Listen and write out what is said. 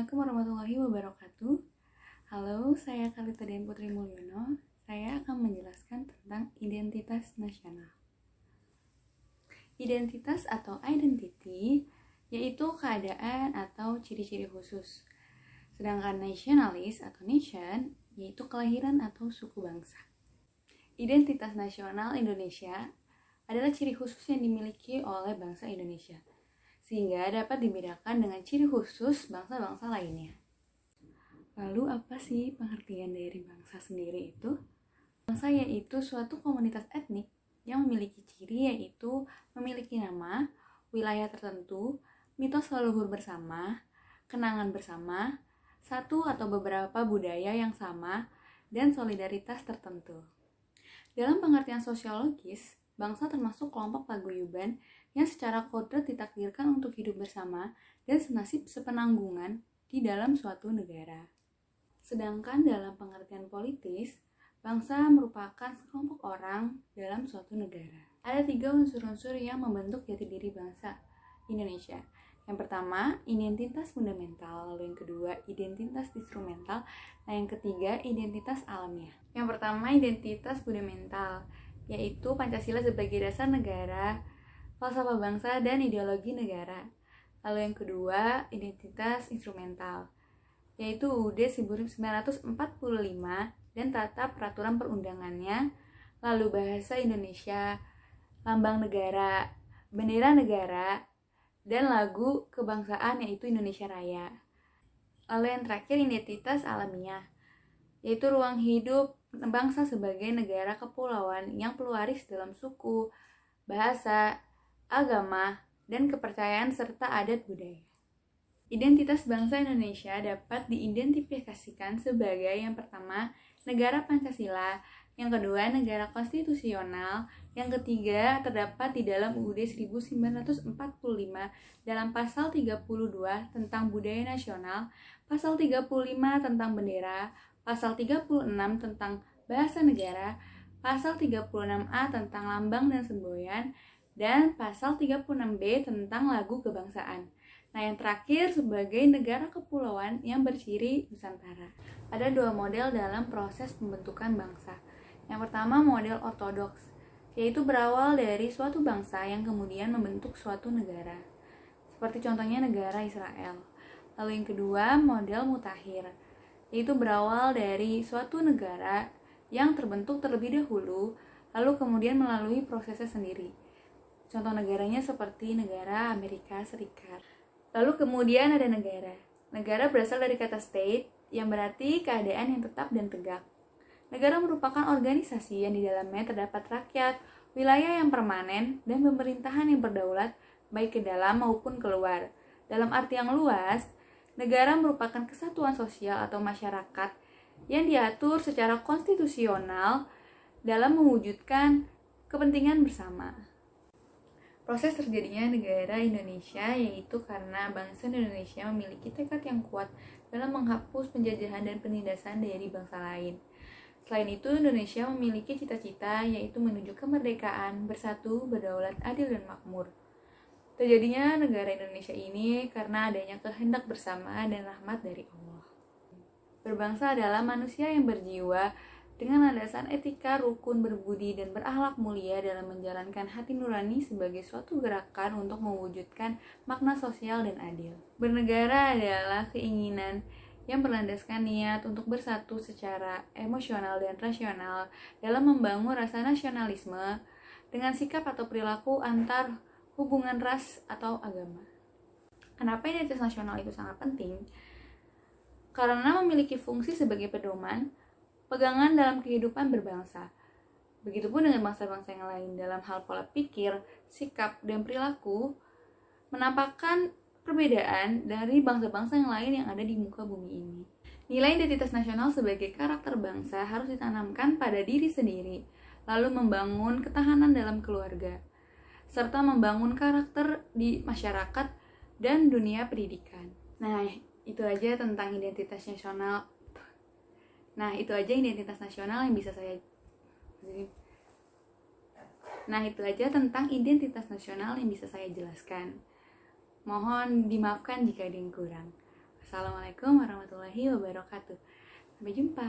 Assalamualaikum warahmatullahi wabarakatuh. Halo, saya Kalita Dian Putri Mulyono. Saya akan menjelaskan tentang identitas nasional. Identitas atau identity yaitu keadaan atau ciri-ciri khusus. Sedangkan nasionalis atau nation yaitu kelahiran atau suku bangsa. Identitas nasional Indonesia adalah ciri khusus yang dimiliki oleh bangsa Indonesia, sehingga dapat dibedakan dengan ciri khusus bangsa-bangsa lainnya. Lalu apa sih pengertian dari bangsa sendiri itu? Bangsa yaitu suatu komunitas etnik yang memiliki ciri yaitu memiliki nama, wilayah tertentu, mitos leluhur bersama, kenangan bersama, satu atau beberapa budaya yang sama, dan solidaritas tertentu. Dalam pengertian sosiologis, bangsa termasuk kelompok paguyuban yang secara kodrat ditakdirkan untuk hidup bersama dan senasib sepenanggungan di dalam suatu negara. Sedangkan dalam pengertian politis, bangsa merupakan sekelompok orang dalam suatu negara. Ada 3 unsur-unsur yang membentuk jati diri bangsa Indonesia. Yang pertama, identitas fundamental, lalu yang kedua, identitas instrumental, dan yang ketiga, identitas alamiah. Yang pertama, identitas fundamental, yaitu Pancasila sebagai dasar negara, falsafah bangsa, dan ideologi negara. Lalu yang kedua, identitas instrumental, yaitu UUD 1945 dan tata peraturan perundangannya, lalu bahasa Indonesia, lambang negara, bendera negara, dan lagu kebangsaan yaitu Indonesia Raya. Lalu yang terakhir, identitas alamiah, yaitu ruang hidup bangsa sebagai negara kepulauan yang pluralis dalam suku, bahasa, agama, dan kepercayaan serta adat budaya. Identitas bangsa Indonesia dapat diidentifikasikan sebagai yang pertama, negara Pancasila, yang kedua, negara konstitusional, yang ketiga, terdapat di dalam UUD 1945 dalam pasal 32 tentang budaya nasional, pasal 35 tentang bendera, pasal 36 tentang bahasa negara, pasal 36A tentang lambang dan semboyan, dan pasal 36B tentang lagu kebangsaan. Nah, yang terakhir sebagai negara kepulauan yang berciri Nusantara. Ada 2 model dalam proses pembentukan bangsa. Yang pertama, model ortodoks, yaitu berawal dari suatu bangsa yang kemudian membentuk suatu negara, seperti contohnya negara Israel. Lalu yang kedua, model mutakhir, yaitu berawal dari suatu negara yang terbentuk terlebih dahulu, lalu kemudian melalui prosesnya sendiri. Contoh negaranya seperti negara Amerika Serikat. Lalu kemudian ada negara. Negara berasal dari kata state, yang berarti keadaan yang tetap dan tegak. Negara merupakan organisasi yang di dalamnya terdapat rakyat, wilayah yang permanen, dan pemerintahan yang berdaulat baik ke dalam maupun keluar. Dalam arti yang luas, negara merupakan kesatuan sosial atau masyarakat yang diatur secara konstitusional dalam mewujudkan kepentingan bersama. Proses terjadinya negara Indonesia yaitu karena bangsa Indonesia memiliki tekad yang kuat dalam menghapus penjajahan dan penindasan dari bangsa lain. Selain itu, Indonesia memiliki cita-cita yaitu menuju kemerdekaan, bersatu, berdaulat, adil, dan makmur. Terjadinya negara Indonesia ini karena adanya kehendak bersama dan rahmat dari Allah. Berbangsa adalah manusia yang berjiwa dengan landasan etika, rukun, berbudi, dan berakhlak mulia dalam menjalankan hati nurani sebagai suatu gerakan untuk mewujudkan makna sosial dan adil. Bernegara adalah keinginan yang berlandaskan niat untuk bersatu secara emosional dan rasional dalam membangun rasa nasionalisme dengan sikap atau perilaku antar hubungan ras atau agama. Kenapa identitas nasional itu sangat penting? Karena memiliki fungsi sebagai pedoman, pegangan dalam kehidupan berbangsa. Begitupun dengan bangsa-bangsa yang lain dalam hal pola pikir, sikap, dan perilaku, menampakkan perbedaan dari bangsa-bangsa yang lain yang ada di muka bumi ini. Nilai identitas nasional sebagai karakter bangsa harus ditanamkan pada diri sendiri, lalu membangun ketahanan dalam keluarga, serta membangun karakter di masyarakat dan dunia pendidikan. Nah, itu aja tentang identitas nasional. Yang bisa saya jelaskan. Mohon dimaafkan jika ada yang kurang. Assalamualaikum warahmatullahi wabarakatuh. Sampai jumpa.